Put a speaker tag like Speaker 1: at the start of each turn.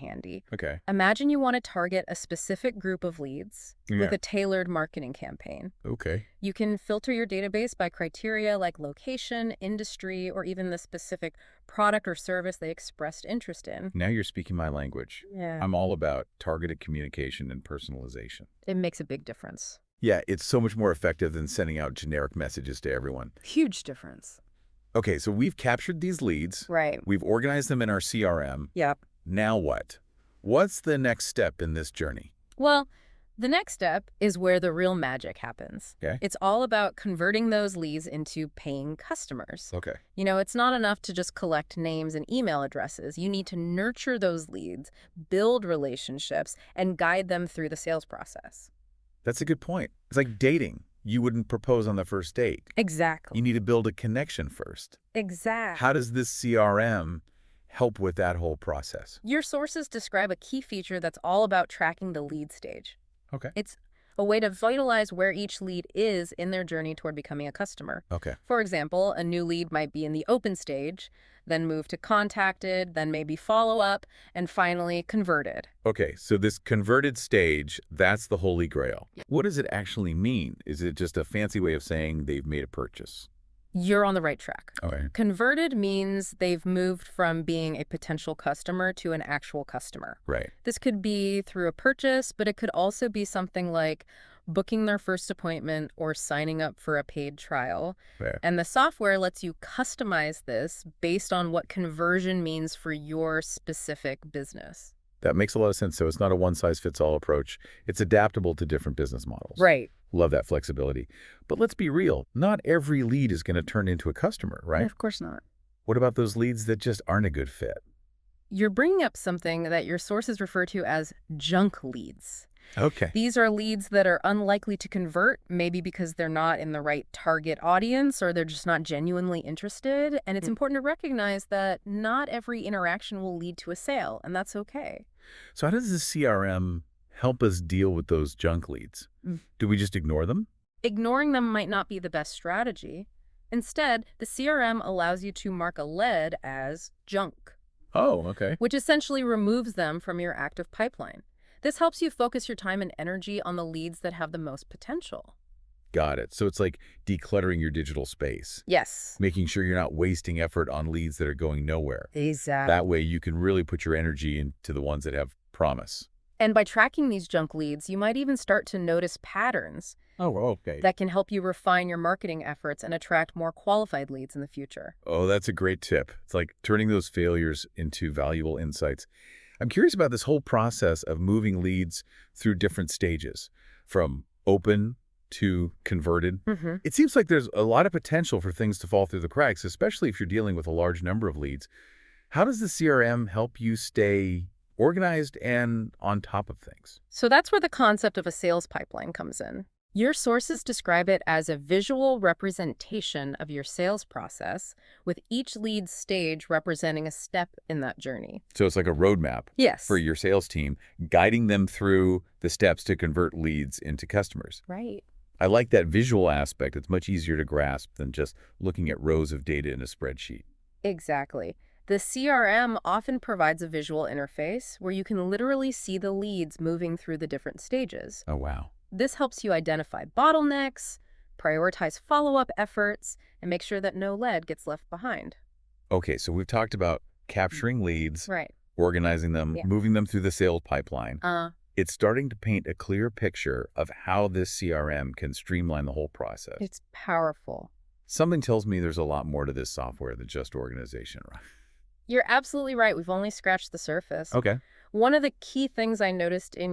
Speaker 1: handy.
Speaker 2: Okay.
Speaker 1: Imagine you want to target a specific group of leads with
Speaker 2: Yeah.
Speaker 1: a tailored marketing campaign.
Speaker 2: Okay.
Speaker 1: You can filter your database by criteria like location, industry, or even the specific product or service they expressed interest in.
Speaker 2: Now you're speaking my language.
Speaker 1: Yeah.
Speaker 2: I'm all about targeted communication and personalization.
Speaker 1: It makes a big difference.
Speaker 2: Yeah, it's so much more effective than sending out generic messages to everyone.
Speaker 1: Huge difference.
Speaker 2: Okay, so we've captured these leads.
Speaker 1: Right.
Speaker 2: We've organized them in our CRM.
Speaker 1: Yep.
Speaker 2: Now what? What's the next step in this journey?
Speaker 1: Well, the next step is where the real magic happens.
Speaker 2: Okay.
Speaker 1: It's all about converting those leads into paying customers.
Speaker 2: Okay.
Speaker 1: It's not enough to just collect names and email addresses. You need to nurture those leads, build relationships, and guide them through the sales process.
Speaker 2: That's a good point. It's like dating. You wouldn't propose on the first date.
Speaker 1: Exactly.
Speaker 2: You need to build a connection first.
Speaker 1: Exactly.
Speaker 2: How does this CRM help with that whole process?
Speaker 1: Your sources describe a key feature that's all about tracking the lead stage.
Speaker 2: Okay.
Speaker 1: It's a way to vitalize where each lead is in their journey toward becoming a customer.
Speaker 2: Okay.
Speaker 1: For example, a new lead might be in the open stage, then move to contacted, then maybe follow-up, and finally converted.
Speaker 2: Okay, so this converted stage, that's the holy grail. What does it actually mean? Is it just a fancy way of saying they've made a purchase?
Speaker 1: You're on the right track.
Speaker 2: Okay.
Speaker 1: Converted means they've moved from being a potential customer to an actual customer.
Speaker 2: Right.
Speaker 1: This could be through a purchase, but it could also be something like booking their first appointment or signing up for a paid trial.
Speaker 2: Fair.
Speaker 1: And the software lets you customize this based on what conversion means for your specific business.
Speaker 2: That makes a lot of sense. So it's not a one-size-fits-all approach. It's adaptable to different business models.
Speaker 1: Right.
Speaker 2: Love that flexibility. But let's be real. Not every lead is going to turn into a customer, right?
Speaker 1: Of course not.
Speaker 2: What about those leads that just aren't a good fit?
Speaker 1: You're bringing up something that your sources refer to as junk leads.
Speaker 2: Okay.
Speaker 1: These are leads that are unlikely to convert, maybe because they're not in the right target audience or they're just not genuinely interested. And it's important to recognize that not every interaction will lead to a sale, and that's okay.
Speaker 2: So how does the CRM help us deal with those junk leads? Do we just ignore them?
Speaker 1: Ignoring them might not be the best strategy. Instead, the CRM allows you to mark a lead as junk,
Speaker 2: Oh, okay.
Speaker 1: which essentially removes them from your active pipeline. This helps you focus your time and energy on the leads that have the most potential.
Speaker 2: Got it. So it's like decluttering your digital space,
Speaker 1: Yes.
Speaker 2: making sure you're not wasting effort on leads that are going nowhere.
Speaker 1: Exactly.
Speaker 2: That way you can really put your energy into the ones that have promise.
Speaker 1: And by tracking these junk leads, you might even start to notice patterns
Speaker 2: Oh, okay.
Speaker 1: that can help you refine your marketing efforts and attract more qualified leads in the future.
Speaker 2: Oh, that's a great tip. It's like turning those failures into valuable insights. I'm curious about this whole process of moving leads through different stages, from open to converted. It seems like there's a lot of potential for things to fall through the cracks, especially if you're dealing with a large number of leads. How does the CRM help you stay organized and on top of things?
Speaker 1: So that's where the concept of a sales pipeline comes in. Your sources describe it as a visual representation of your sales process, with each lead stage representing a step in that journey.
Speaker 2: So it's like a roadmap
Speaker 1: Yes.
Speaker 2: for your sales team, guiding them through the steps to convert leads into customers.
Speaker 1: Right.
Speaker 2: I like that visual aspect. It's much easier to grasp than just looking at rows of data in a spreadsheet.
Speaker 1: Exactly. The CRM often provides a visual interface where you can literally see the leads moving through the different stages.
Speaker 2: Oh, wow.
Speaker 1: This helps you identify bottlenecks, prioritize follow-up efforts, and make sure that no lead gets left behind.
Speaker 2: Okay, so we've talked about capturing leads,
Speaker 1: Right.
Speaker 2: organizing them,
Speaker 1: Yeah.
Speaker 2: moving them through the sales pipeline. It's starting to paint a clear picture of how this CRM can streamline the whole process.
Speaker 1: It's powerful.
Speaker 2: Something tells me there's a lot more to this software than just organization, right?
Speaker 1: You're absolutely right. We've only scratched the surface.
Speaker 2: Okay.
Speaker 1: One of the key things I noticed in your